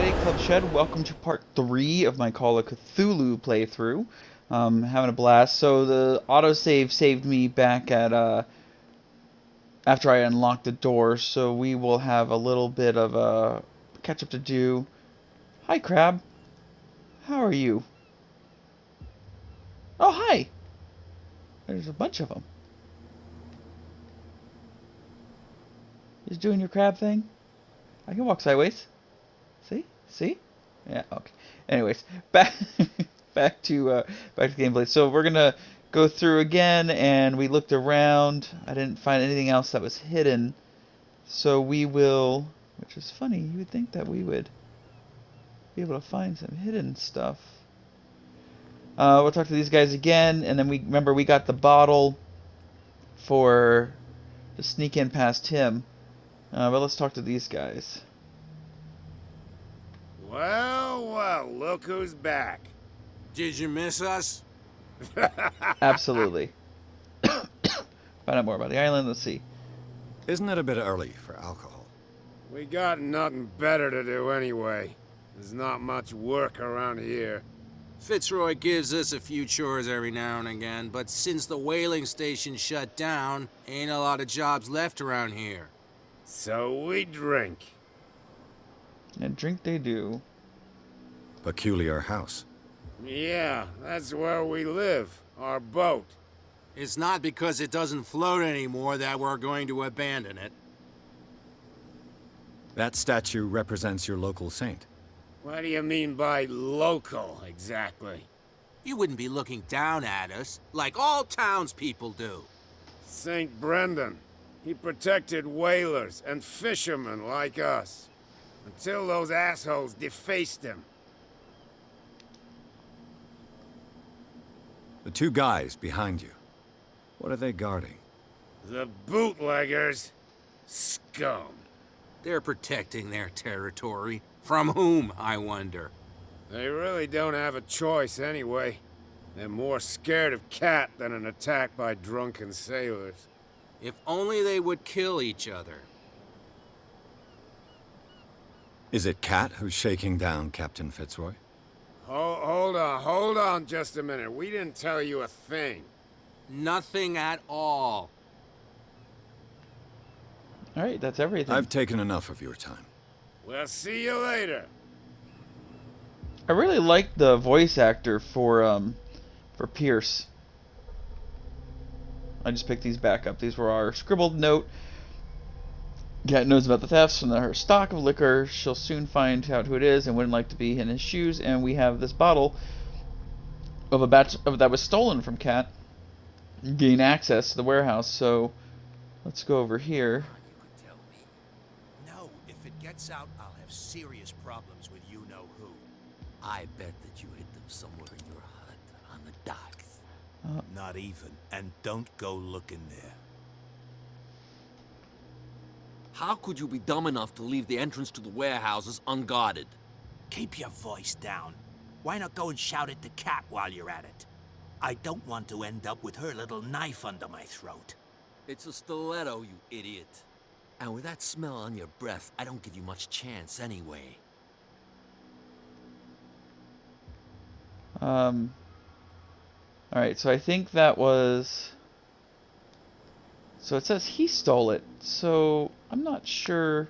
everybody, Club Shed. Welcome to part 3 of my Call of Cthulhu playthrough. Having a blast. So the autosave saved me back at, after I unlocked the door, so we will have a little bit of a catch-up to do. Hi, Crab. How are you? Oh, hi! There's a bunch of them. Just doing your crab thing? I can walk sideways. See? See? Yeah, okay. Anyways, back back to gameplay. So we're gonna go through again, and we looked around. I didn't find anything else that was hidden. So we will, which is funny, you would think that we would be able to find some hidden stuff. We'll talk to these guys again, and then we remember we got the bottle for to sneak in past him. But let's talk to these guys. Well, well, look who's back. Did you miss us? Absolutely. Find out more about the island. Let's see. Isn't it a bit early for alcohol? We got nothing better to do anyway. There's not much work around here. Fitzroy gives us a few chores every now and again, but since the whaling station shut down, ain't a lot of jobs left around here. So we drink. And drink they do. Peculiar house. Yeah, that's where we live. Our boat. It's not because it doesn't float anymore that we're going to abandon it. That statue represents your local saint. What do you mean by local, exactly? You wouldn't be looking down at us, like all townspeople do. St. Brendan. He protected whalers and fishermen like us. Until those assholes defaced him. The two guys behind you. What are they guarding? The bootleggers. Scum. They're protecting their territory. From whom, I wonder? They really don't have a choice anyway. They're more scared of Cat than an attack by drunken sailors. If only they would kill each other. Is it Cat who's shaking down Captain Fitzroy? Hold on just a minute. We didn't tell you a thing. Nothing at all. Alright, that's everything. I've taken enough of your time. We'll see you later. I really like the voice actor for Pierce. I just picked these back up. These were our scribbled note. Cat knows about the thefts from her stock of liquor. She'll soon find out who it is and wouldn't like to be in his shoes. And we have this bottle of a batch that was stolen from Cat. Gain access to the warehouse. So let's go over here. You could tell me. No, if it gets out, I'll have serious problems with you-know-who. I bet that you hid them somewhere in your hut on the docks. Not even. And don't go looking there. How could you be dumb enough to leave the entrance to the warehouses unguarded? Keep your voice down. Why not go and shout at the cat while you're at it? I don't want to end up with her little knife under my throat. It's a stiletto, you idiot. And with that smell on your breath, I don't give you much chance anyway. Alright, so I think that was... So it says he stole it, so I'm not sure...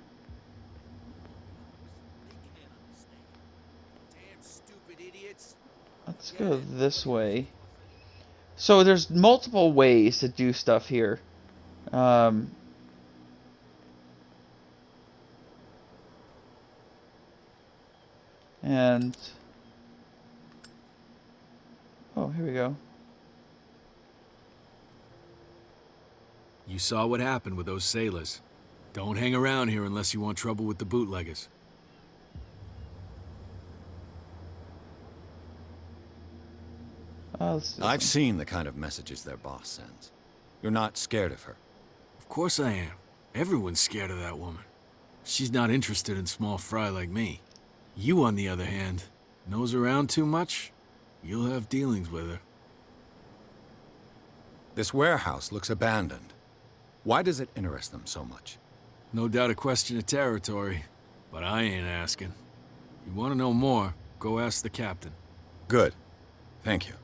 Damn stupid idiots. Let's go this way. So there's multiple ways to do stuff here. And... Oh, here we go. You saw what happened with those sailors. Don't hang around here unless you want trouble with the bootleggers. Let's do I've this seen the kind of messages their boss sends. You're not scared of her. Of course I am. Everyone's scared of that woman. She's not interested in small fry like me. You, on the other hand, nose around too much, you'll have dealings with her. This warehouse looks abandoned. Why does it interest them so much? No doubt a question of territory, but I ain't asking. You want to know more, go ask the captain. Good. Thank you.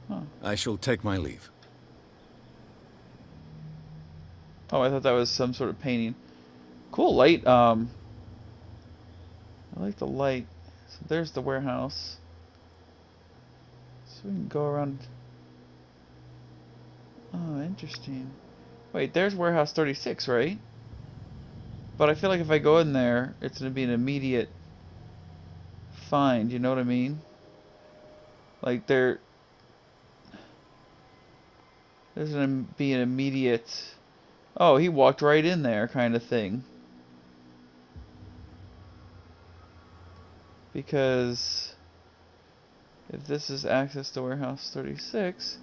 Huh. I shall take my leave. Oh, I thought that was some sort of painting. Cool light. I like the light. So there's the warehouse. So we can go around. Oh, interesting. Wait, there's warehouse 36, right? But I feel like if I go in there, it's going to be an immediate find. You know what I mean? Like there's going to be an immediate. Oh, he walked right in there, kind of thing. Because if this is access to warehouse 36,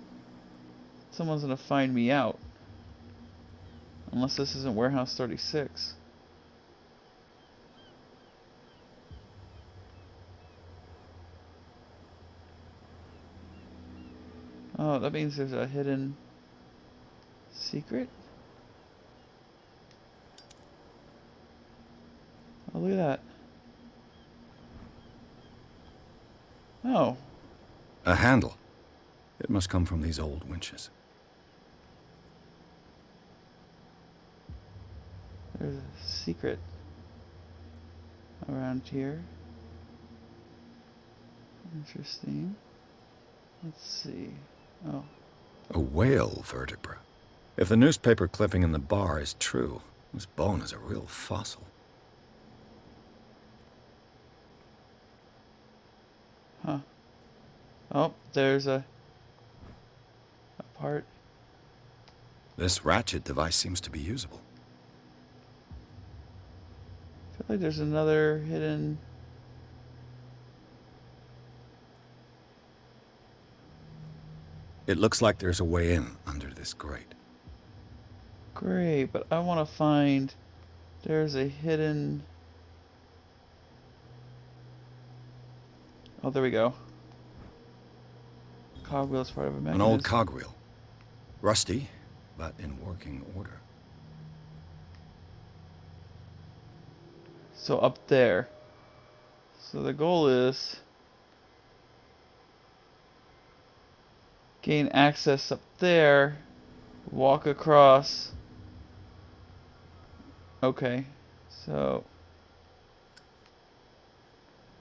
someone's going to find me out. Unless this isn't warehouse 36. Oh, that means there's a hidden secret? Oh, look at that. Oh. A handle. It must come from these old winches. There's a secret around here. Interesting. Let's see. Oh. A whale vertebra. If the newspaper clipping in the bar is true, this bone is a real fossil. Huh. Oh, there's a part. This ratchet device seems to be usable. I feel like there's another hidden. It looks like there's a way in under this grate. Great, but I want to find. There's a hidden. Oh, there we go. Cogwheel is part of a mechanism. An old cogwheel. Rusty, but in working order. So up there. So the goal is gain access up there, walk across. Okay, so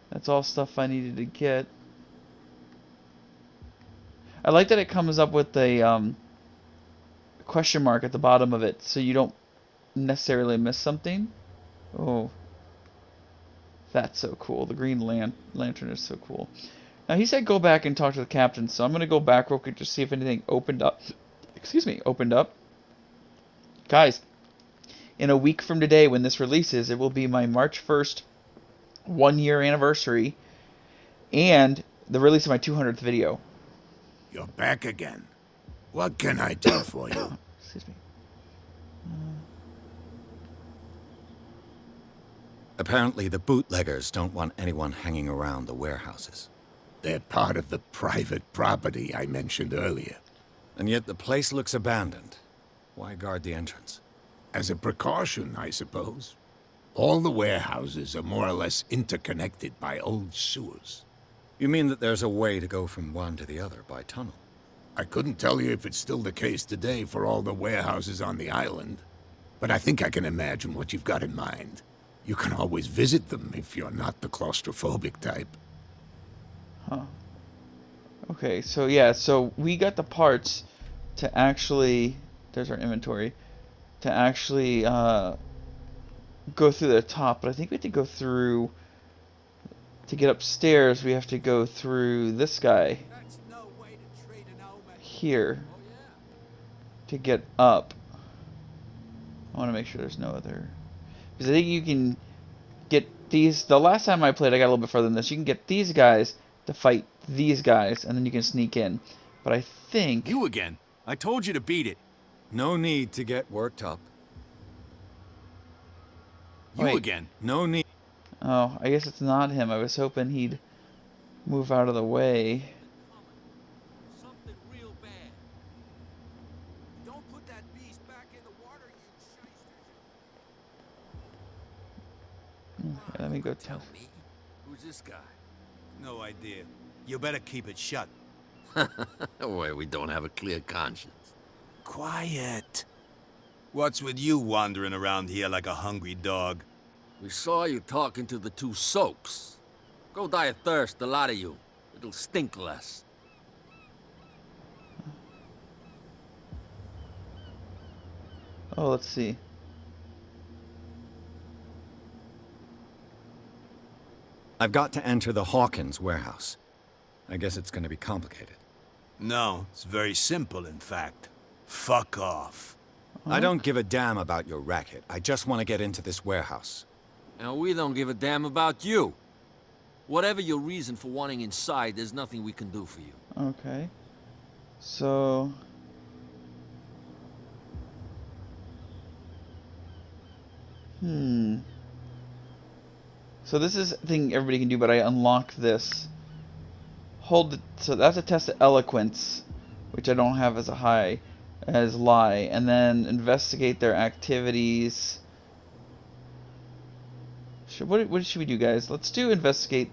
that's all stuff I needed to get. I like that it comes up with a question mark at the bottom of it, so you don't necessarily miss something. Oh, that's so cool. The green lantern is so cool. Now, he said go back and talk to the captain, so I'm going to go back real quick to see if anything opened up. Excuse me, opened up. Guys, in a week from today when this releases, it will be my March 1st 1-year anniversary and the release of my 200th video. You're back again. What can I do for you? Excuse me. Apparently, the bootleggers don't want anyone hanging around the warehouses. They're part of the private property I mentioned earlier. And yet the place looks abandoned. Why guard the entrance? As a precaution, I suppose. All the warehouses are more or less interconnected by old sewers. You mean that there's a way to go from one to the other by tunnel? I couldn't tell you if it's still the case today for all the warehouses on the island, but I think I can imagine what you've got in mind. You can always visit them if you're not the claustrophobic type. Huh. Okay, so yeah, so we got the parts to actually, there's our inventory, to actually go through the top, but I think we have to go through, to get upstairs, we have to go through this guy here to get up. I want to make sure there's no other, because I think you can get these, the last time I played I got a little bit further than this, you can get these guys to fight these guys, and then you can sneak in. But I think... You again. I told you to beat it. No need to get worked up. You Wait. again. No need. Oh, I guess it's not him. I was hoping he'd move out of the way. Something real bad. Don't put that beast back in the water, you shysters. Okay, let me go tell. Me? Who's this guy? No idea. You better keep it shut. Why, we don't have a clear conscience. Quiet. What's with you wandering around here like a hungry dog? We saw you talking to the two CoCs. Go die of thirst, the lot of you. It'll stink less. Oh, let's see. I've got to enter the Hawkins warehouse. I guess it's going to be complicated. No, it's very simple, in fact. Fuck off. I don't give a damn about your racket. I just want to get into this warehouse. And we don't give a damn about you. Whatever your reason for wanting inside, there's nothing we can do for you. Okay. So... So this is a thing everybody can do, but I unlock this. Hold it, so that's a test of eloquence, which I don't have as a high, as lie, and then investigate their activities. What should we do, guys? Let's do investigate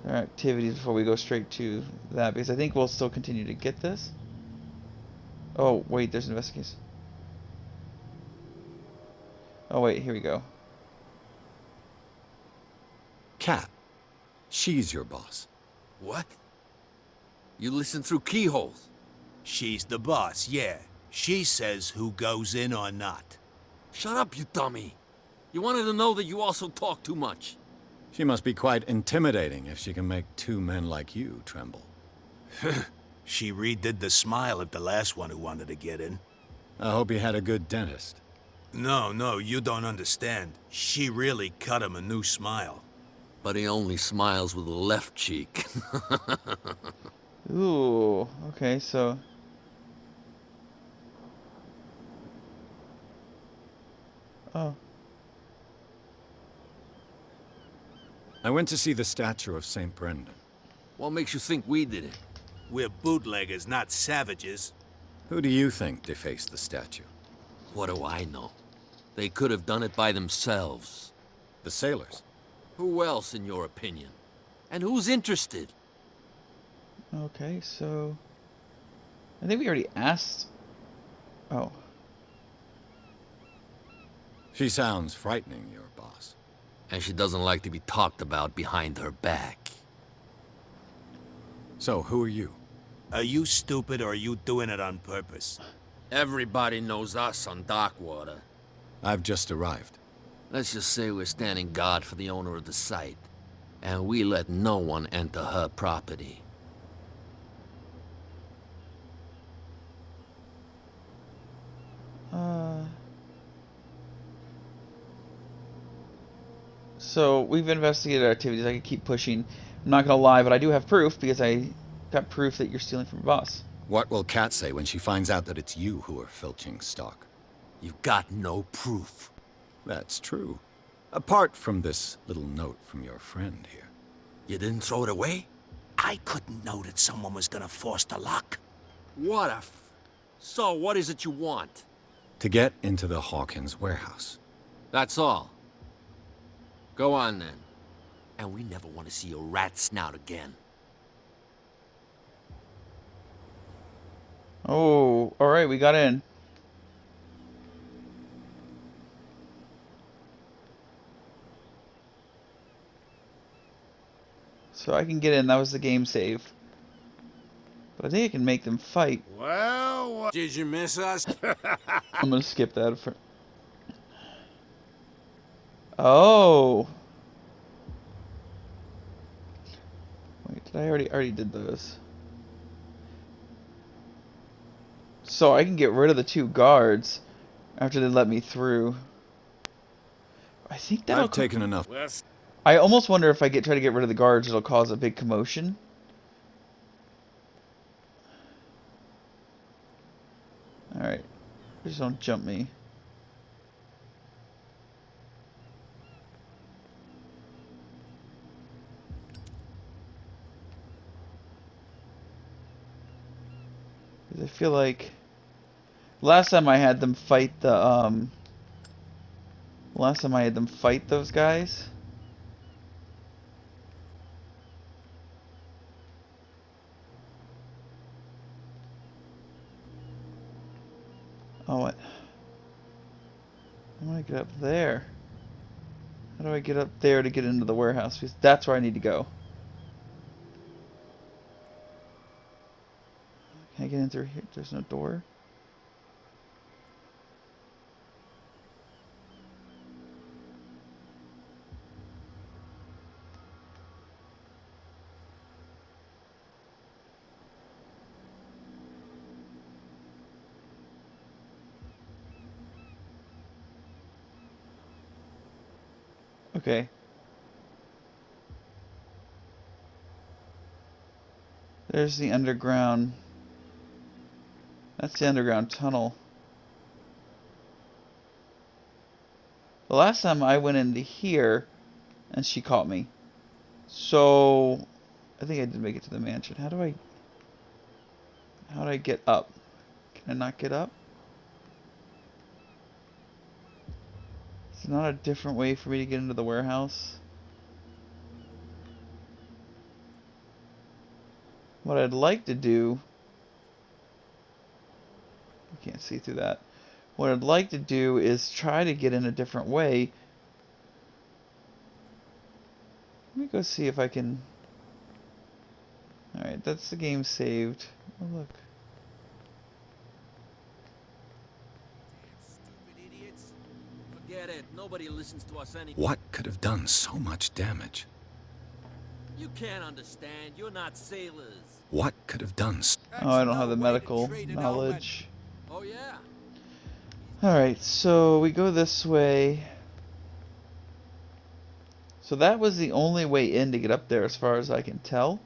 their activities before we go straight to that, because I think we'll still continue to get this. Oh, wait, there's investigation. Oh, wait, here we go. Cat. She's your boss. What? You listen through keyholes. She's the boss, yeah. She says who goes in or not. Shut up, you dummy. You wanted to know that you also talk too much. She must be quite intimidating if she can make two men like you tremble. She redid the smile at the last one who wanted to get in. I hope he had a good dentist. No, you don't understand. She really cut him a new smile. But he only smiles with the left cheek. Ooh, okay, so... Oh. I went to see the statue of St. Brendan. What makes you think we did it? We're bootleggers, not savages. Who do you think defaced the statue? What do I know? They could have done it by themselves. The sailors. Who else, in your opinion? And who's interested? Okay, so... I think we already asked... Oh. She sounds frightening, your boss. And she doesn't like to be talked about behind her back. So, who are you? Are you stupid or are you doing it on purpose? Everybody knows us on Darkwater. I've just arrived. Let's just say we're standing guard for the owner of the site. And we let no one enter her property. So, we've investigated our activities. I can keep pushing. I'm not gonna lie, but I do have proof, because I got proof that you're stealing from your boss. What will Kat say when she finds out that it's you who are filching stock? You've got no proof. That's true. Apart from this little note from your friend here. You didn't throw it away? I couldn't know that someone was gonna force the lock. What a So, what is it you want? To get into the Hawkins warehouse. That's all. Go on, then. And we never want to see your rat snout again. Oh, alright, we got in. So I can get in, that was the game save. But I think I can make them fight. Well, did you miss us? I'm gonna skip that for... Oh! Wait, did I already did those? So I can get rid of the two guards after they let me through. I think that'll... I've taken enough. I almost wonder if I try to get rid of the guards, it'll cause a big commotion. Alright. Just don't jump me. I feel like last time I had them fight the last time I had them fight those guys, I want to get up there. How do I get up there to get into the warehouse? Because that's where I need to go. Can I get in through here? There's no door. Okay. There's the underground. That's the underground tunnel. The last time I went into here, and she caught me. So, I think I did make it to the mansion. How do I get up? Can I not get up? Is there not a different way for me to get into the warehouse? What I'd like to do... You can't see through that. What I'd like to do is try to get in a different way. Let me go see if I can... Alright, that's the game saved. Oh, look. Stupid idiots. Forget it. Nobody listens to us anymore. What could have done so much damage? You can't understand. You're not sailors. What could have done Oh, I don't have no the way to medical trade an knowledge. Oh, yeah? Alright, so we go this way. So that was the only way in to get up there as far as I can tell.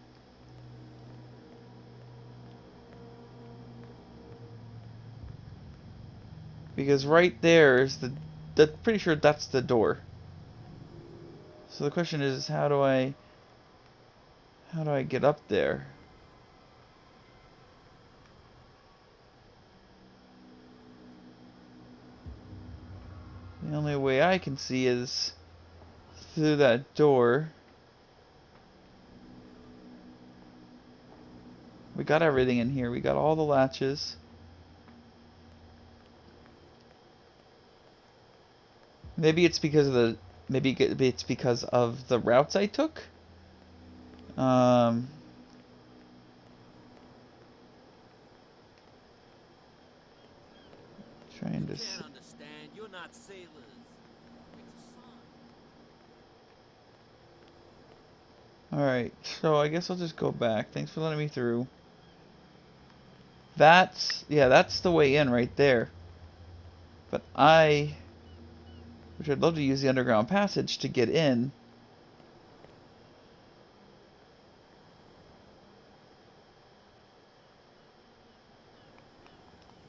Because right there is pretty sure that's the door. So the question is, how do I get up there? The only way I can see is through that door. We got everything in here. We got all the latches. Maybe it's because of the routes I took. Trying to. You can't understand. You're not sailors. It's a sign. Alright, so I guess I'll just go back. Thanks for letting me through. That's the way in right there. But which I'd love to use the underground passage to get in.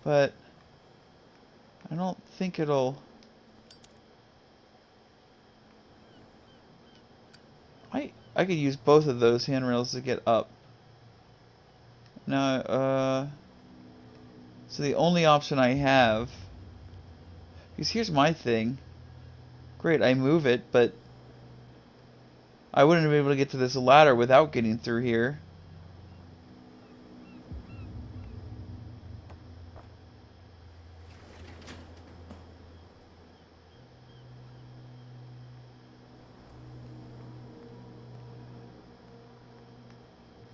But I don't think it'll... I could use both of those handrails to get up. Now, so the only option I have... Because here's my thing. Great, I move it, but... I wouldn't be able to get to this ladder without getting through here.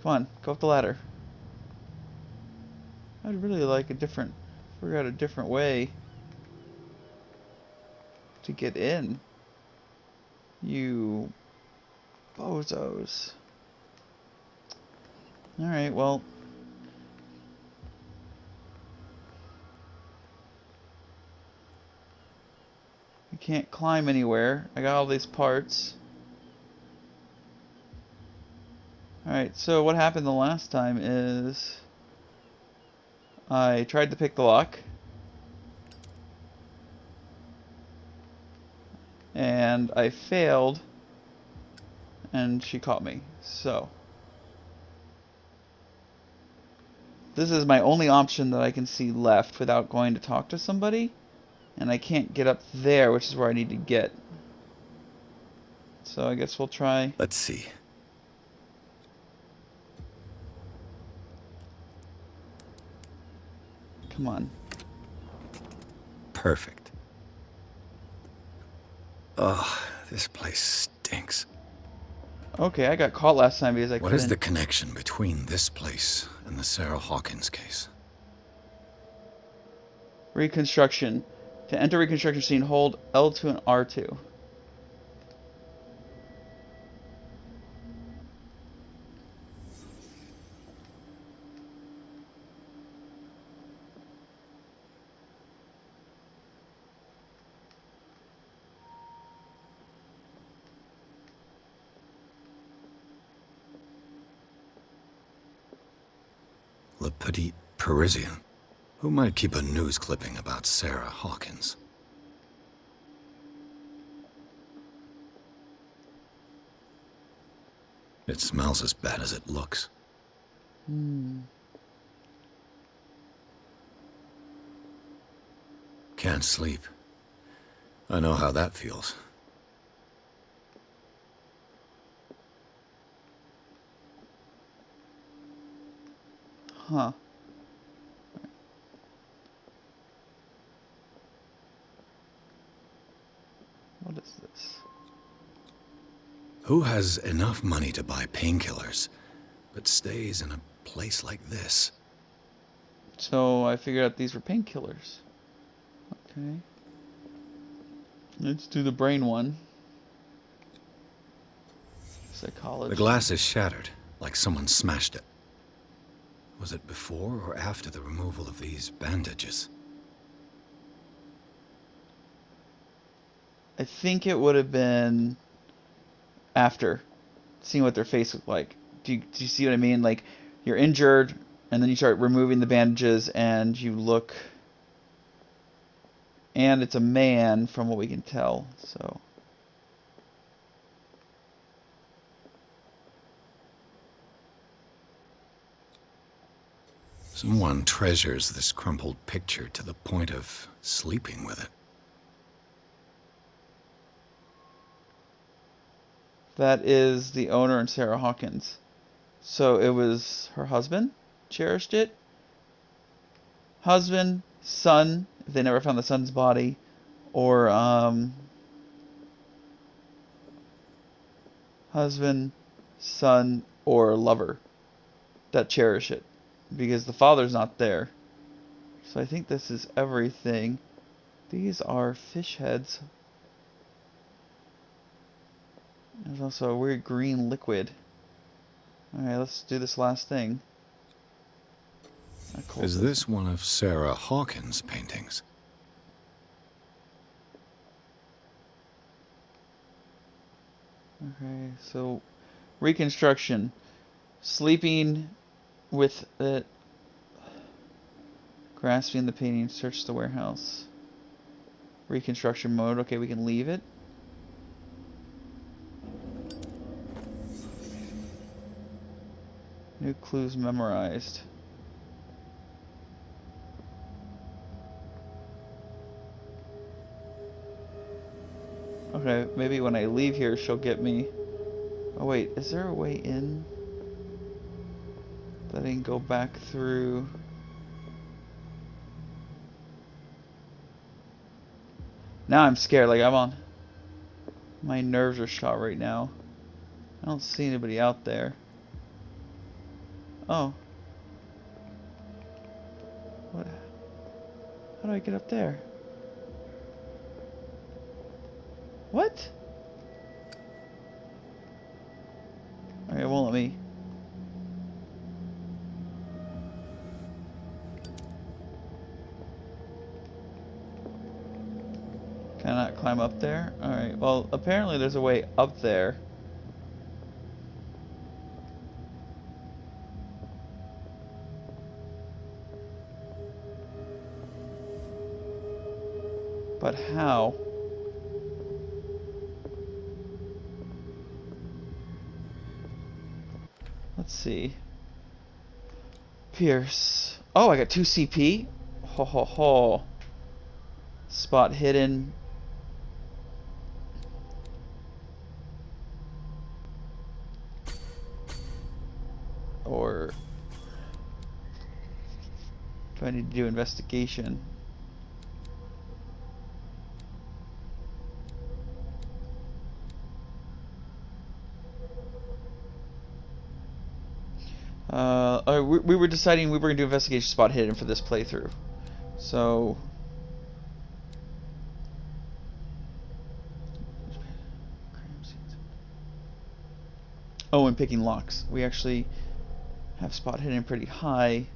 Come on, go up the ladder. I'd really like figure out a different way to get in. You bozos. Alright, well. I can't climb anywhere. I got all these parts. Alright, so what happened the last time is I tried to pick the lock and I failed and she caught me. So this is my only option that I can see left without going to talk to somebody, and I can't get up there, which is where I need to get. So I guess we'll try. Let's see. Come on. Perfect. Ugh, this place stinks. Okay, I got caught last time because I What couldn't... is the connection between this place and the Sarah Hawkins case? Reconstruction. To enter reconstruction scene, hold L2 and R2. Le Petit Parisien. Who might keep a news clipping about Sarah Hawkins? It smells as bad as it looks. Can't sleep. I know how that feels. Huh. What is this? Who has enough money to buy painkillers, but stays in a place like this? So I figured out these were painkillers. Okay. Let's do the brain one. Psychology. The glass is shattered, like someone smashed it. Was it before or after the removal of these bandages? I think it would have been after seeing what their face looked like. Do you see what I mean? Like, you're injured, and then you start removing the bandages, and you look... And it's a man, from what we can tell, so... Someone treasures this crumpled picture to the point of sleeping with it. That is the owner and Sarah Hawkins. So it was her husband cherished it. Husband, son, if they never found the son's body, or husband, son, or lover that cherish it, because the father's not there. So I think this is everything. These are fish heads. There's also a weird green liquid. Alright, let's do this last thing. Is this one of Sarah Hawkins' paintings? Okay, so reconstruction. Sleeping with it. Grasping the painting, search the warehouse. Reconstruction mode. Okay, we can leave it. New clues memorized. Okay, maybe when I leave here, she'll get me. Oh wait, is there a way in that I can go back through? Now I'm scared, like I'm on. My nerves are shot right now. I don't see anybody out there. Oh. What? How do I get up there? What? Okay, it won't let me. Can I not climb up there? Alright, well, apparently there's a way up there. But how? Let's see. Pierce. Oh, I got 2 CP? Ho ho ho. Spot hidden. Or do I need to do investigation? We were deciding we were going to do investigation spot hidden for this playthrough. So... Oh, and picking locks. We actually have spot hidden pretty high.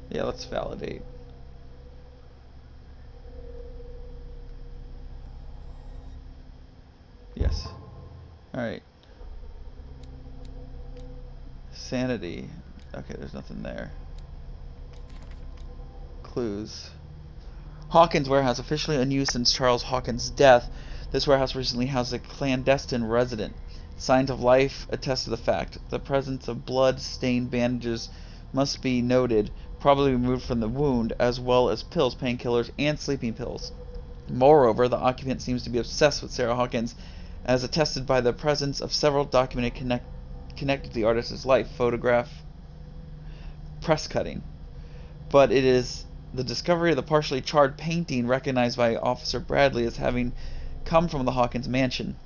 Yeah, let's validate. Yes. Alright. Sanity. Okay, there's nothing there. Clues. Hawkins warehouse, officially unused since Charles Hawkins' death. This warehouse recently housed a clandestine resident. Signs of life attest to the fact. The presence of blood-stained bandages must be noted, probably removed from the wound, as well as pills, painkillers, and sleeping pills. Moreover, the occupant seems to be obsessed with Sarah Hawkins, as attested by the presence of several documented connected to the artist's life, photograph, press cutting. But it is the discovery of the partially charred painting recognized by Officer Bradley as having come from the Hawkins mansion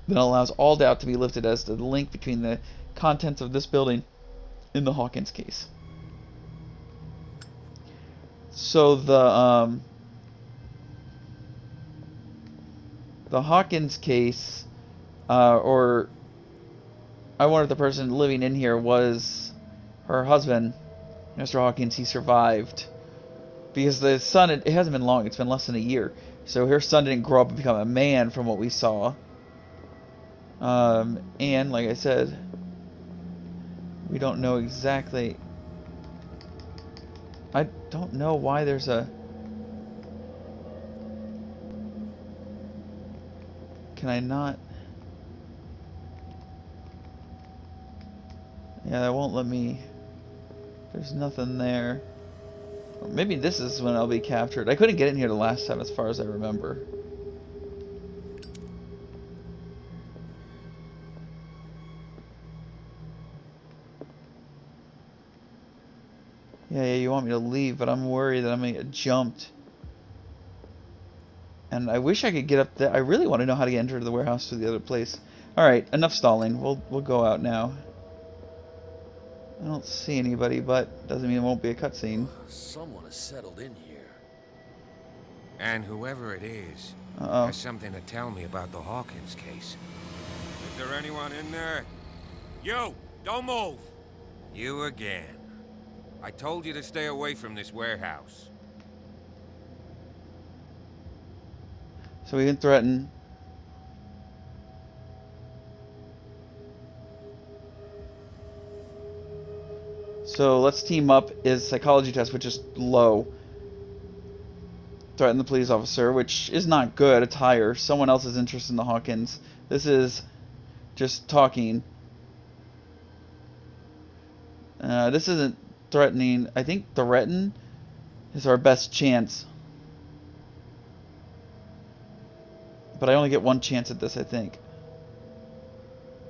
that allows all doubt to be lifted as to the link between the contents of this building and the Hawkins case. So the Hawkins case, or I wonder if the person living in here was her husband, Mr. Hawkins. He survived. Because the son, it hasn't been long, it's been less than a year. So her son didn't grow up and become a man from what we saw. And, like I said, we don't know exactly... I don't know why there's a... Can I not... Yeah, that won't let me... There's nothing there. Or maybe this is when I'll be captured. I couldn't get in here the last time as far as I remember. Yeah, you want me to leave, but I'm worried that I'm going to get jumped. And I wish I could get up there. I really want to know how to get into the warehouse through the other place. Alright, enough stalling. We'll go out now. I don't see anybody, but doesn't mean it won't be a cutscene. Someone has settled in here. And whoever it is Uh-oh. has something to tell me about the Hawkins case. Is there anyone in there? You! Don't move! You again. I told you to stay away from this warehouse. So we didn't threaten. So let's team up. Is psychology test, which is low. Threaten the police officer, which is not good. It's higher. Someone else is interested in the Hawkins. This is just talking. This isn't threatening. I think threaten is our best chance. But I only get one chance at this, I think.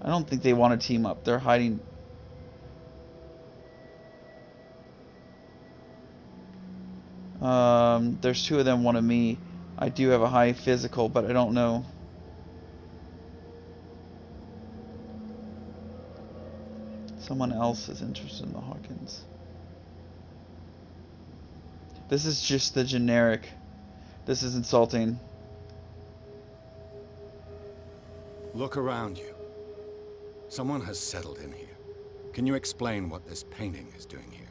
I don't think they want to team up. They're hiding. There's two of them, one of me. I do have a high physical, but I don't know. Someone else is interested in the Hawkins. This is just the generic. This is insulting. Look around you. Someone has settled in here. Can you explain what this painting is doing here?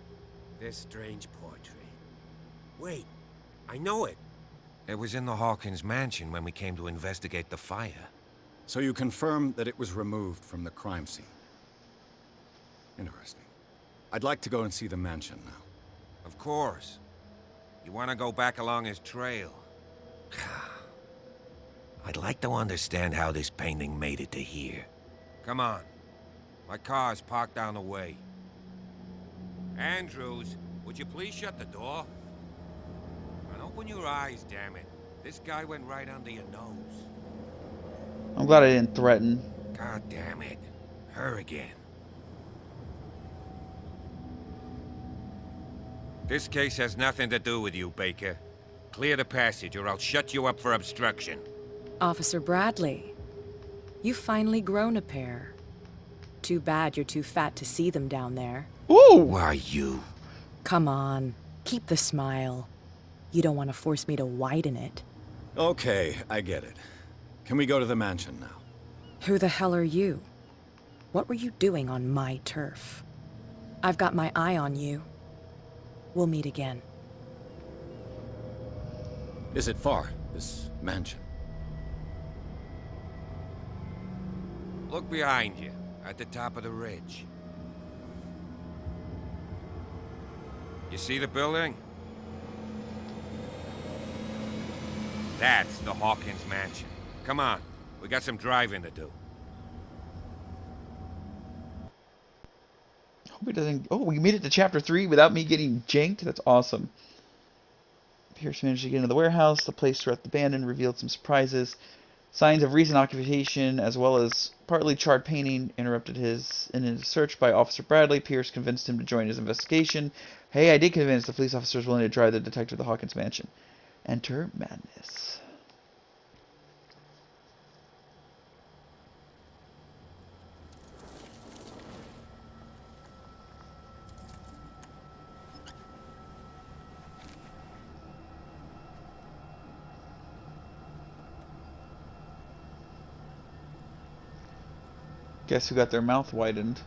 This strange portrait. Wait, I know it. It was in the Hawkins mansion when we came to investigate the fire. So you confirm that it was removed from the crime scene. Interesting. I'd like to go and see the mansion now. Of course. You want to go back along his trail? I'd like to understand how this painting made it to here. Come on. My car's parked down the way. Andrews, would you please shut the door? And open your eyes, damn it. This guy went right under your nose. I'm glad I didn't threaten. God damn it. Her again. This case has nothing to do with you, Baker. Clear the passage or I'll shut you up for obstruction. Officer Bradley, you've finally grown a pair. Too bad you're too fat to see them down there. Ooh! Why you? Come on, keep the smile. You don't want to force me to widen it. Okay, I get it. Can we go to the mansion now? Who the hell are you? What were you doing on my turf? I've got my eye on you. We'll meet again. Is it far, this mansion? Look behind you, at the top of the ridge. You see the building? That's the Hawkins mansion. Come on, we got some driving to do. Hope it doesn't. Oh, we made it to chapter 3 without me getting janked. That's awesome. Pierce managed to get into the warehouse. The place throughout abandoned revealed some surprises. Signs of recent occupation, as well as partly charred painting, interrupted his search by Officer Bradley. Pierce convinced him to join his investigation. Hey, I did convince the police officers willing to drive the detective to the Hawkins mansion. Enter madness. Guess who got their mouth widened?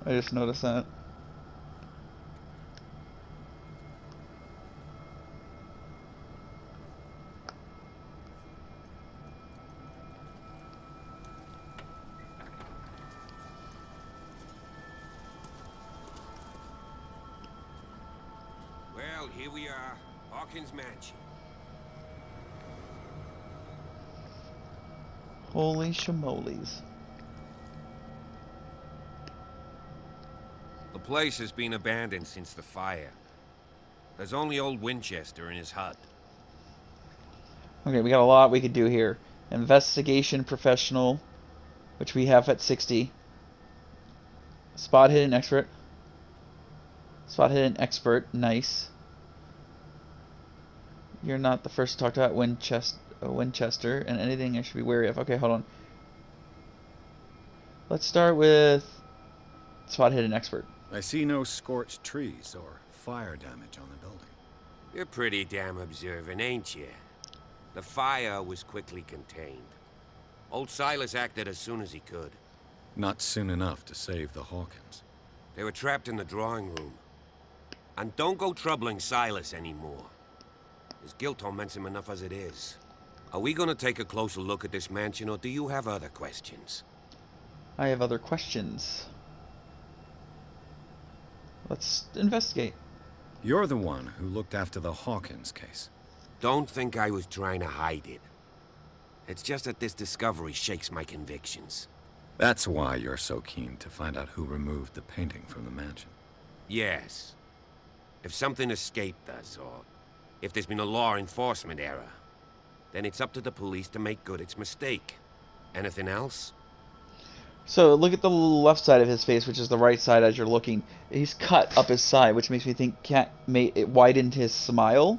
I just noticed that. Well, here we are, Hawkins mansion. Holy shamoles. The place has been abandoned since the fire. There's only old Winchester in his hut. Okay, we got a lot we could do here. Investigation professional, which we have at 60. Spot hidden expert. Spot hidden expert, nice. You're not the first to talk about Winchester and anything I should be wary of. Okay, hold on. Let's start with spot hidden expert. I see no scorched trees or fire damage on the building. You're pretty damn observant, ain't you? The fire was quickly contained. Old Silas acted as soon as he could. Not soon enough to save the Hawkins. They were trapped in the drawing room. And don't go troubling Silas anymore. His guilt torments him enough as it is. Are we gonna take a closer look at this mansion, or do you have other questions? I have other questions. Let's investigate. You're the one who looked after the Hawkins case. Don't think I was trying to hide it. It's just that this discovery shakes my convictions. That's why you're so keen to find out who removed the painting from the mansion. Yes. If something escaped us, or if there's been a law enforcement error, then it's up to the police to make good its mistake. Anything else? So look at the left side of his face, which is the right side as you're looking. He's cut up his side, which makes me think it widened his smile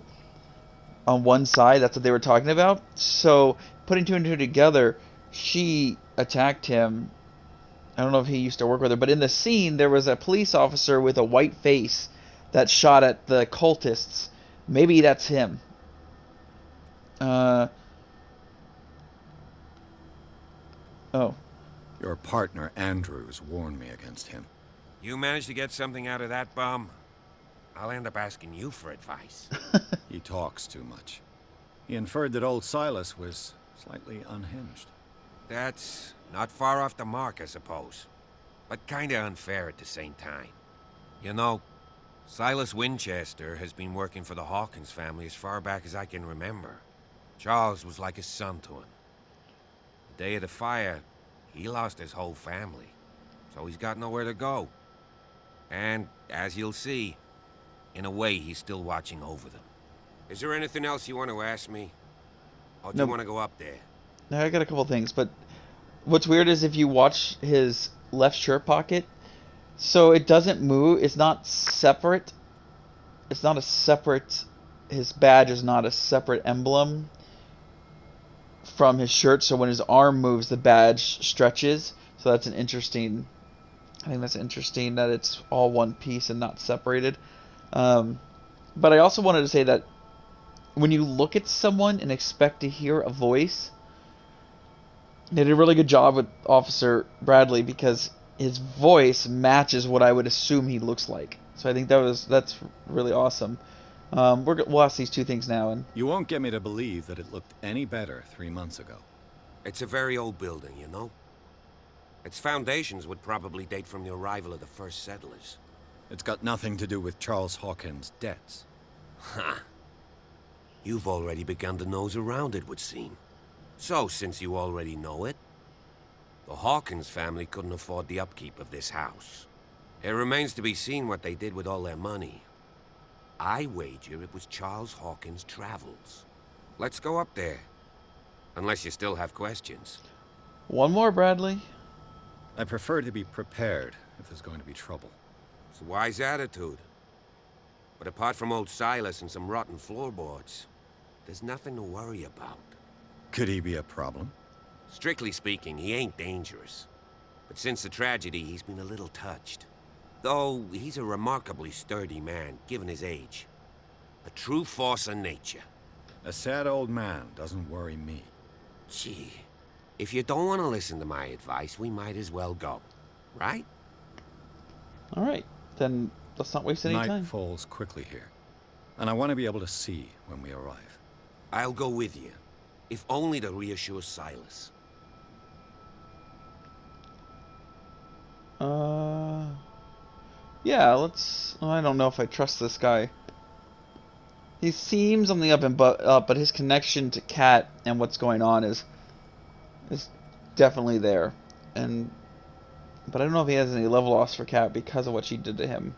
on one side. That's what they were talking about. So putting two and two together, she attacked him. I don't know if he used to work with her, but in the scene there was a police officer with a white face that shot at the cultists. Maybe that's him. Oh. Your partner, Andrews, warned me against him. You managed to get something out of that bum? I'll end up asking you for advice. He talks too much. He inferred that old Silas was slightly unhinged. That's not far off the mark, I suppose. But kinda unfair at the same time. You know, Silas Winchester has been working for the Hawkins family as far back as I can remember. Charles was like a son to him. The day of the fire, he lost his whole family, so he's got nowhere to go. And, as you'll see, in a way, he's still watching over them. Is there anything else you want to ask me? Or do you want to go up there? Now I got a couple things, but what's weird is if you watch his left shirt pocket, so it doesn't move, it's not separate it's not a separate, his badge is not a separate emblem from his shirt, so when his arm moves, the badge stretches. So that's an interesting, I think that's interesting that it's all one piece and not separated. But I also wanted to say that when you look at someone and expect to hear a voice, they did a really good job with Officer Bradley because his voice matches what I would assume he looks like. So I think that's really awesome. We'll ask these two things now. And You won't get me to believe that it looked any better 3 months ago. It's a very old building, you know? Its foundations would probably date from the arrival of the first settlers. It's got nothing to do with Charles Hawkins' debts. Ha! You've already begun to nose around, it would seem. So, since you already know it, the Hawkins family couldn't afford the upkeep of this house. It remains to be seen what they did with all their money. I wager it was Charles Hawkins' travels. Let's go up there. Unless you still have questions. one more, Bradley. I prefer to be prepared if there's going to be trouble. It's a wise attitude. But apart from old Silas and some rotten floorboards, there's nothing to worry about. Could he be a problem? Strictly speaking, he ain't dangerous. But since the tragedy, he's been a little touched. Though, he's a remarkably sturdy man, given his age. A true force of nature. A sad old man doesn't worry me. Gee, if you don't want to listen to my advice, we might as well go. Right? Alright, then let's not waste any Night time. falls quickly here, and I want to be able to see when we arrive. I'll go with you. If only to reassure Silas. Yeah, let's... I don't know if I trust this guy. He seems on the up, but his connection to Kat and what's going on is definitely there. But I don't know if he has any level loss for Kat because of what she did to him.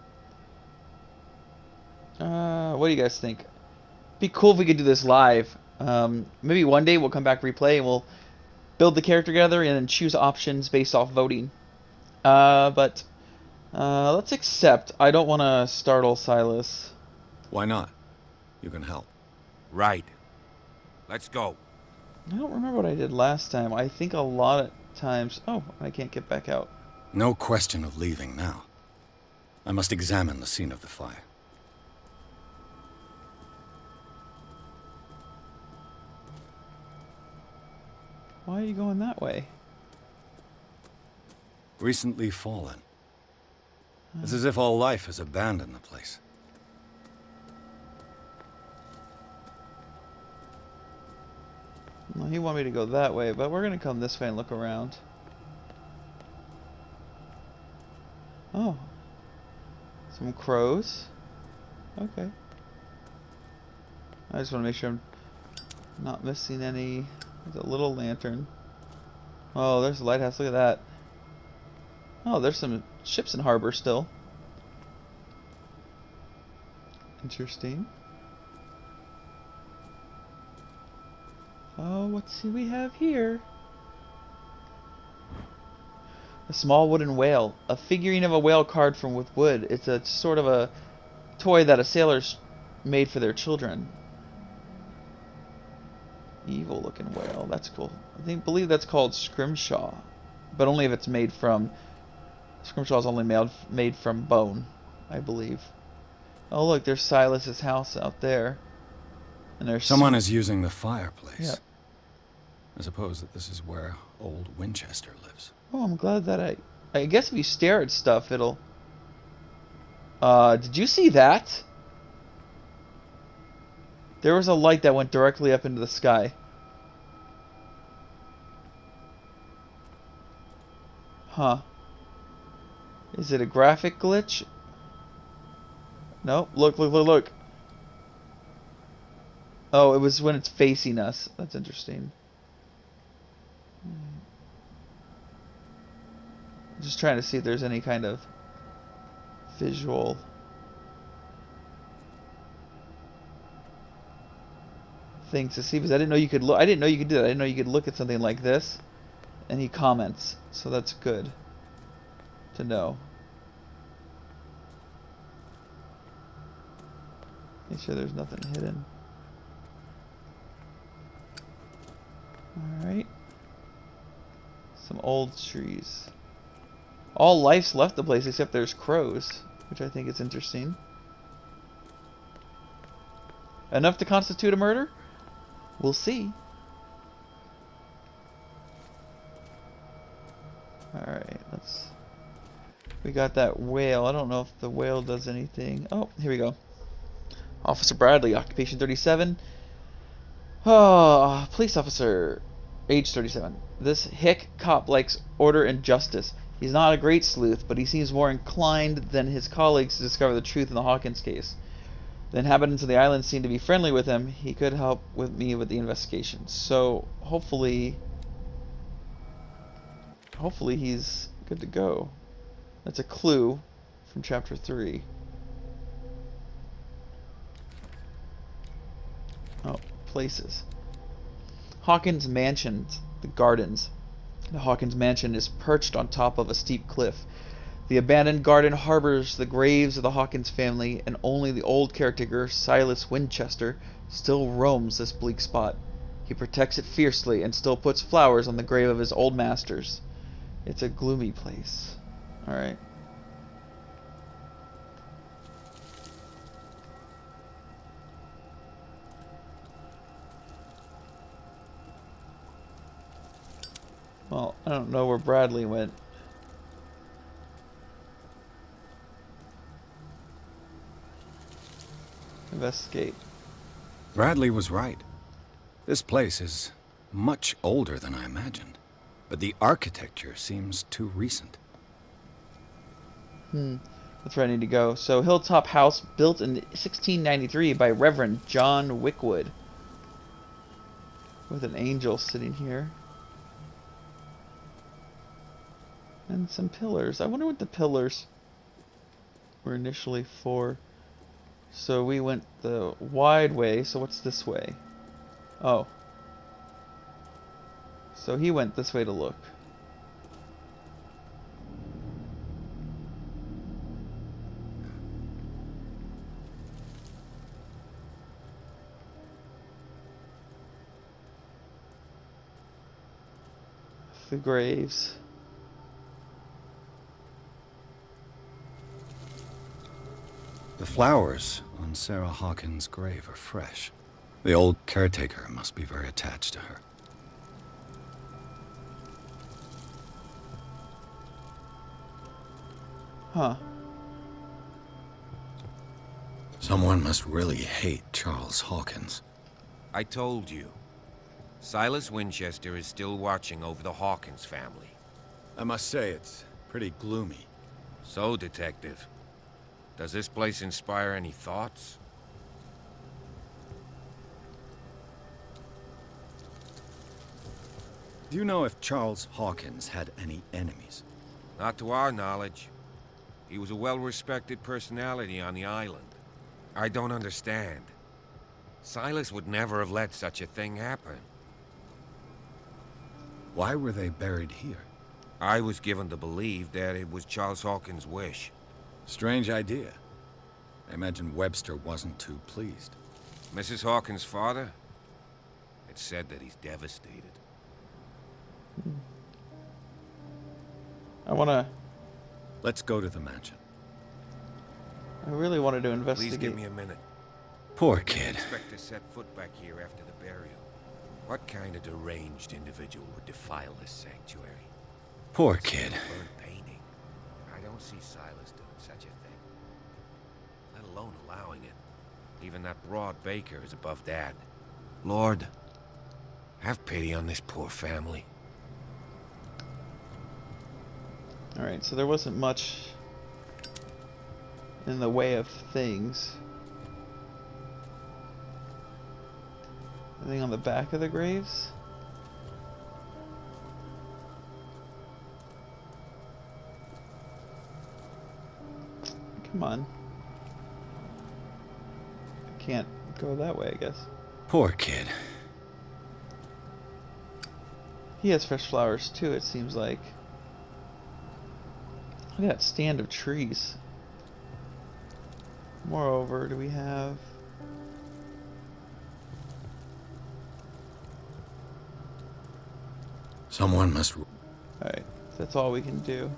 What do you guys think? Be cool if we could do this live. Maybe one day we'll come back replay and we'll build the character together and then choose options based off voting. But let's accept. I don't want to startle Silas. Why not? You can help. Right. Let's go. I don't remember what I did last time. I think a lot of times... Oh, I can't get back out. No question of leaving now. I must examine the scene of the fire. Why are you going that way? Recently fallen. It's as if all life has abandoned the place. Well, he wanted me to go that way, but we're going to come this way and look around. Oh. Some crows. Okay. I just want to make sure I'm not missing any. There's a little lantern. Oh, there's a lighthouse. Look at that. Oh, there's some ships in harbor still. Interesting. Oh, what do we have here? A small wooden whale. A figurine of a whale carved from with wood. It's a sort of a toy that a sailor's made for their children. Evil looking whale. That's cool. I believe that's called scrimshaw. But only if it's made from... Scrimshaw is only made from bone, I believe. Oh look, there's Silas's house out there. And there's... Someone is using the fireplace. Yeah. I suppose that this is where old Winchester lives. Oh, I'm glad that I guess if you stare at stuff, it'll... did you see that? There was a light that went directly up into the sky. Huh. Is it a graphic glitch? No, look, look, look, look. Oh, it was when it's facing us. That's interesting. Just trying to see if there's any kind of visual things to see, because I didn't know you could look. I didn't know you could do that. I didn't know you could look at something like this, and he comments. So that's good to know. Make sure there's nothing hidden. Alright. Some old trees. All life's left the place except there's crows, which I think is interesting. Enough to constitute a murder? We'll see. Alright, let's... We got that whale. I don't know if the whale does anything. Oh, here we go. Officer Bradley, occupation 37. Oh, police officer, age 37. This hick cop likes order and justice. He's not a great sleuth, but he seems more inclined than his colleagues to discover the truth in the Hawkins case. The inhabitants of the island seem to be friendly with him. He could help with me with the investigation. So, hopefully he's good to go. That's a clue from chapter 3. Oh, places. Hawkins Mansions, the gardens. The Hawkins Mansion is perched on top of a steep cliff. The abandoned garden harbors the graves of the Hawkins family, and only the old caretaker, Silas Winchester, still roams this bleak spot. He protects it fiercely and still puts flowers on the grave of his old masters. It's a gloomy place. Alright. Well, I don't know where Bradley went. Investigate. Bradley was right. This place is much older than I imagined, but the architecture seems too recent. That's where I need to go. So, Hilltop House, built in 1693 by Reverend John Wickwood. With an angel sitting here. And some pillars. I wonder what the pillars were initially for. So we went the wide way, so what's this way? Oh. So he went this way to look. The graves. The flowers on Sarah Hawkins' grave are fresh. The old caretaker must be very attached to her. Huh. Someone must really hate Charles Hawkins. I told you. Silas Winchester is still watching over the Hawkins family. I must say, it's pretty gloomy. So, Detective, does this place inspire any thoughts? Do you know if Charles Hawkins had any enemies? Not to our knowledge. He was a well-respected personality on the island. I don't understand. Silas would never have let such a thing happen. Why were they buried here? I was given to believe that it was Charles Hawkins' wish. Strange idea. I imagine Webster wasn't too pleased. Mrs. Hawkins' father? It's said that he's devastated. Let's go to the mansion. I really wanted to investigate. Please give me a minute. Poor I kid. expect to set foot back here after the burial. What kind of deranged individual would defile this sanctuary? Poor kid. Burnt painting. I don't see Silas doing such a thing. Let alone allowing it. Even that broad baker is above that. Lord, have pity on this poor family. Alright, so there wasn't much in the way of things. Anything on the back of the graves? Come on. I can't go that way, I guess. Poor kid. He has fresh flowers too, it seems like. Look at that stand of trees. Moreover, do we have... Someone must... Alright, that's all we can do.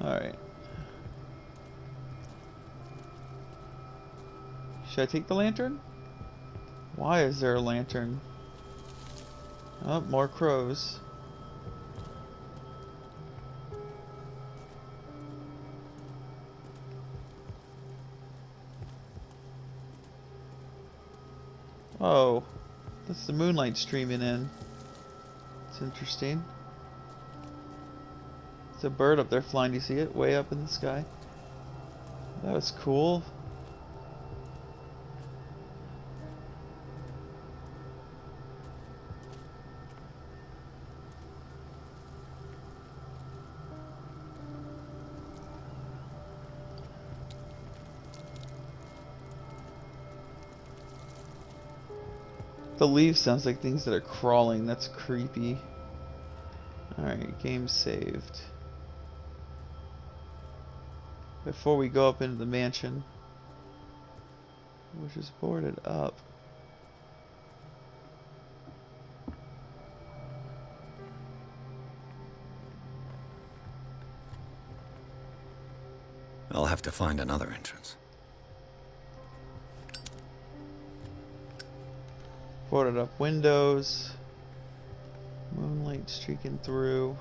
Alright. Should I take the lantern? Why is there a lantern? Oh, more crows. Oh, that's the moonlight streaming in. It's interesting. There's a bird up there flying. Do you see it? Way up in the sky. That was cool. The leaf sounds like things that are crawling. That's creepy. Alright, game saved. Before we go up into the mansion, which is boarded up. I'll have to find another entrance. Boarded up windows. Moonlight streaking through.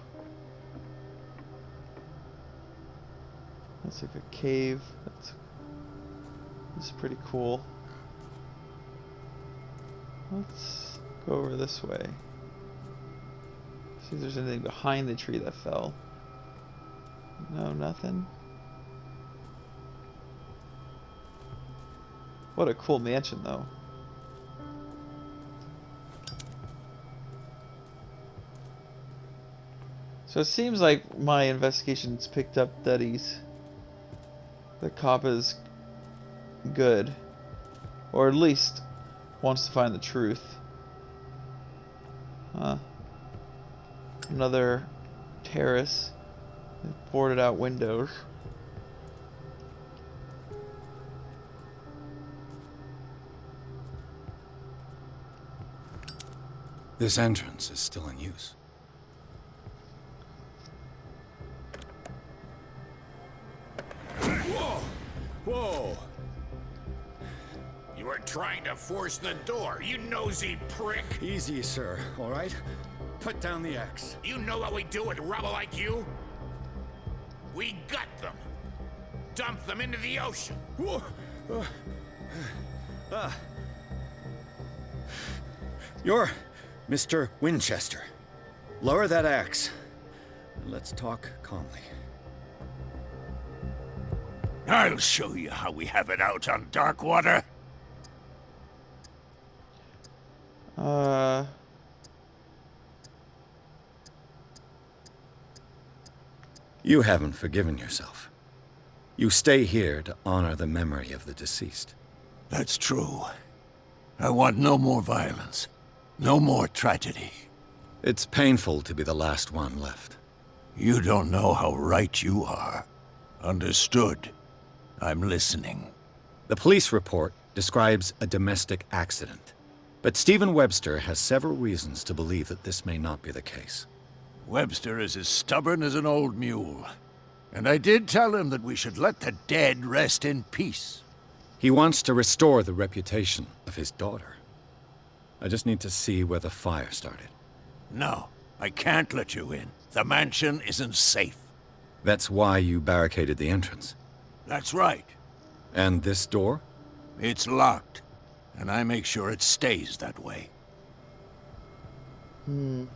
That's like a cave. That's pretty cool. Let's go over this way. See if there's anything behind the tree that fell. No, nothing. What a cool mansion, though. So it seems like my investigations picked up that the cop is good, or at least wants to find the truth. Another terrace, boarded out windows. This entrance is still in use. Whoa! You were trying to force the door, you nosy prick! Easy, sir, all right? Put down the axe. You know what we do with rubble like you? We gut them! Dump them into the ocean! Whoa. You're Mr. Winchester. Lower that axe. And let's talk calmly. I'll show you how we have it out on Darkwater. You haven't forgiven yourself. You stay here to honor the memory of the deceased. That's true. I want no more violence. No more tragedy. It's painful to be the last one left. You don't know how right you are. Understood. I'm listening. The police report describes a domestic accident, but Stephen Webster has several reasons to believe that this may not be the case. Webster is as stubborn as an old mule. And I did tell him that we should let the dead rest in peace. He wants to restore the reputation of his daughter. I just need to see where the fire started. No, I can't let you in. The mansion isn't safe. That's why you barricaded the entrance. That's right. And this door? It's locked, and I make sure it stays that way. You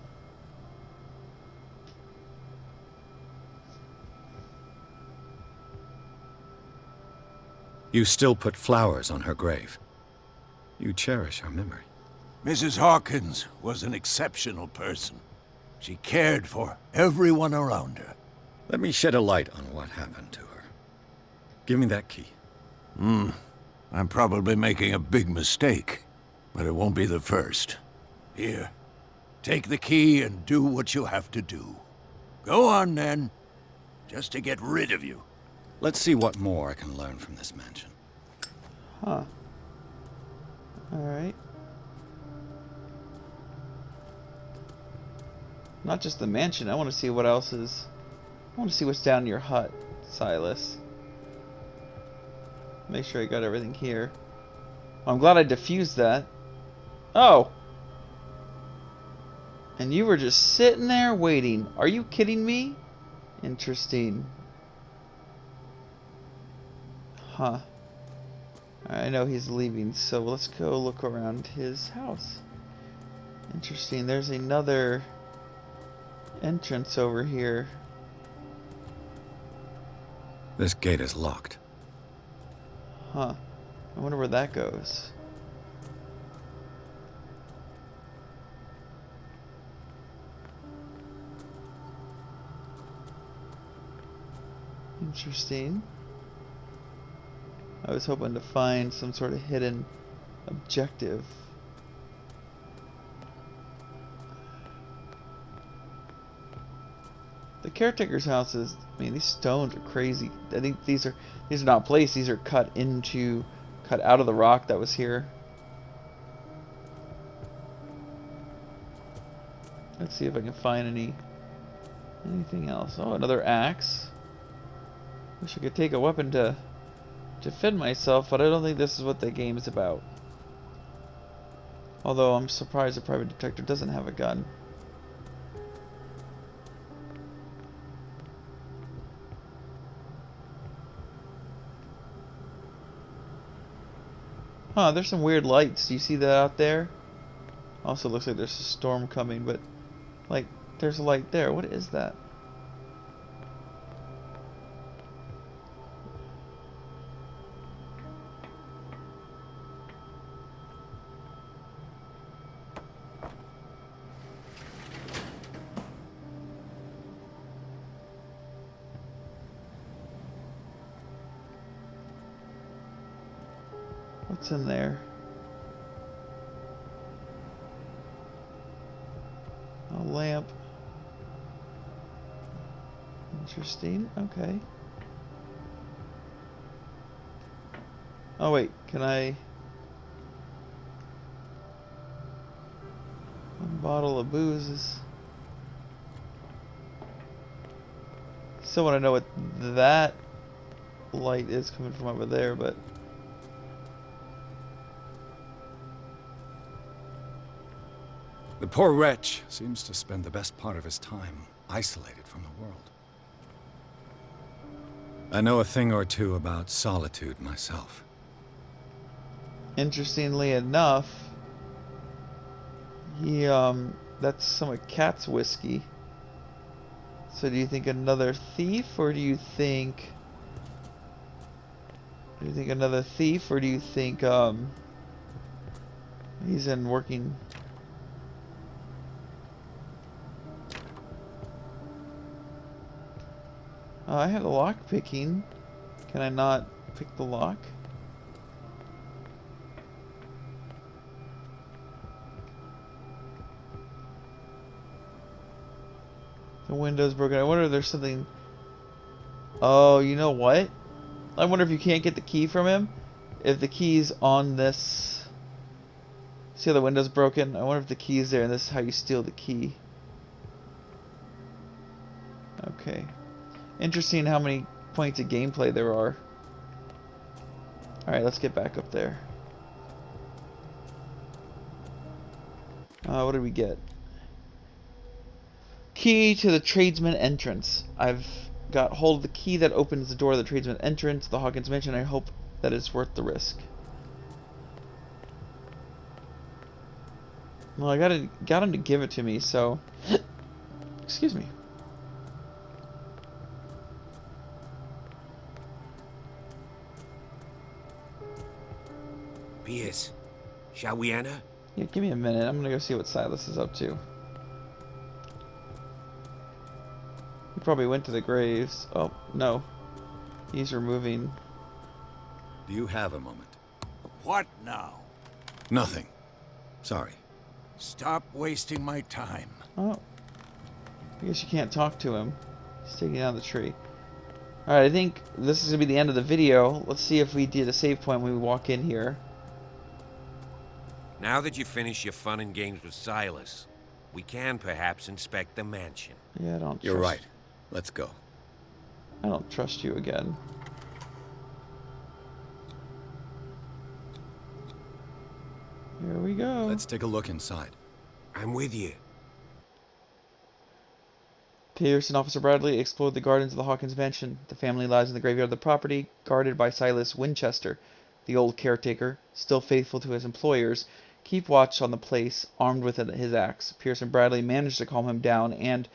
still put flowers on her grave. You cherish her memory. Mrs. Hawkins was an exceptional person. She cared for everyone around her. Let me shed a light on what happened to her. Give me that key. I'm probably making a big mistake, but it won't be the first. Here, take the key and do what you have to do. Go on, then. Just to get rid of you. Let's see what more I can learn from this mansion. Huh. Alright. Not just the mansion. I want to see what else is... I want to see what's down in your hut, Silas. Make sure I got everything here. I'm glad I diffused that. Oh! And you were just sitting there waiting. Are you kidding me? Interesting. Huh. I know he's leaving, so let's go look around his house. Interesting. There's another entrance over here. This gate is locked. Huh. I wonder where that goes. Interesting. I was hoping to find some sort of hidden objective. The caretaker's house is, I mean, these stones are crazy. I think these are not placed, these are cut out of the rock that was here. Let's see if I can find anything else. Oh, another axe. Wish I could take a weapon to defend myself, but I don't think this is what the game is about. Although I'm surprised the private detective doesn't have a gun. Huh, there's some weird lights. Do you see that out there? Also looks like there's a storm coming, but like there's a light there. What is that? What's in there? A lamp. Interesting. Okay. Oh wait, can I... One bottle of booze is... Still want to know what that light is coming from over there, but... The poor wretch seems to spend the best part of his time isolated from the world. I know a thing or two about solitude myself. Interestingly enough, that's some of Cat's whiskey. So do you think another thief, or do you think another thief, or do you think he's in working? I have the lock picking. Can I not pick the lock? The window's broken. I wonder if there's something... Oh, you know what? I wonder if you can't get the key from him. If the key's on this... See how the window's broken? I wonder if the key's there and this is how you steal the key. Okay. Interesting how many points of gameplay there are. Alright, let's get back up there. What did we get? Key to the tradesman entrance. I've got hold of the key that opens the door of the tradesman entrance, the Hawkins Mansion. I hope that it's worth the risk. Well, I got him to give it to me, so... Excuse me. Piers, shall we enter? Yeah, give me a minute. I'm gonna go see what Silas is up to. He probably went to the graves. Oh, no. He's removing... Do you have a moment? What now? Nothing. Sorry. Stop wasting my time. Oh. I guess you can't talk to him. He's taking down the tree. Alright, I think this is gonna be the end of the video. Let's see if we did a save point when we walk in here. Now that you finish your fun and games with Silas, We can perhaps inspect the mansion. Yeah, I don't. You're trust, right. Let's go. I don't trust you again. Here we go. Let's take a look inside. I'm with you. Pierce and Officer Bradley explored the gardens of the Hawkins mansion. The family lies in the graveyard of the property, guarded by Silas Winchester, the old caretaker, still faithful to his employers. Keep watch on the place, armed with his axe. Pierce and Bradley managed to calm him down and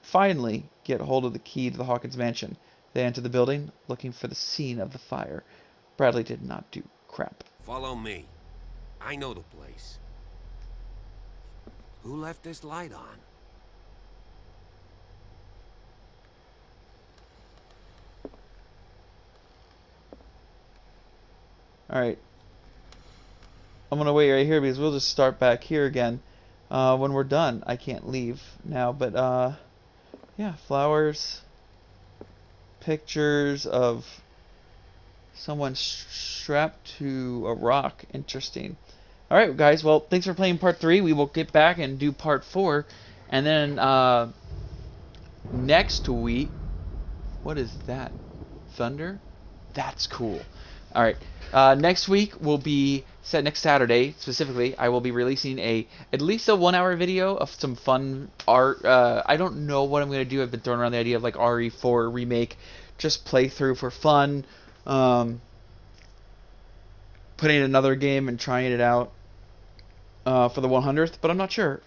finally get hold of the key to the Hawkins mansion. They entered the building, looking for the scene of the fire. Bradley did not do crap. Follow me. I know the place. Who left this light on? Alright. I'm going to wait right here because we'll just start back here again when we're done. I can't leave now, but yeah, flowers, pictures of someone strapped to a rock. Interesting. Alright, guys, well, thanks for playing part 3. We will get back and do part 4. And then next week, what is that? Thunder? That's cool. Alright, next week will be next Saturday specifically. I will be releasing at least a 1-hour video of some fun art. I don't know what I'm gonna do. I've been throwing around the idea of like RE4 remake, just play through for fun. Putting in another game and trying it out for the 100th, but I'm not sure.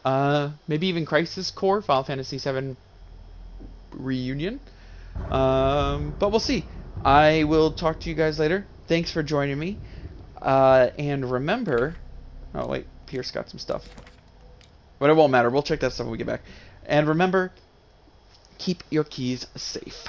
Maybe even Crisis Core, Final Fantasy VII Reunion. But we'll see. I will talk to you guys later. Thanks for joining me. And remember... Oh, wait. Pierce got some stuff. But it won't matter. We'll check that stuff when we get back. And remember, keep your keys safe.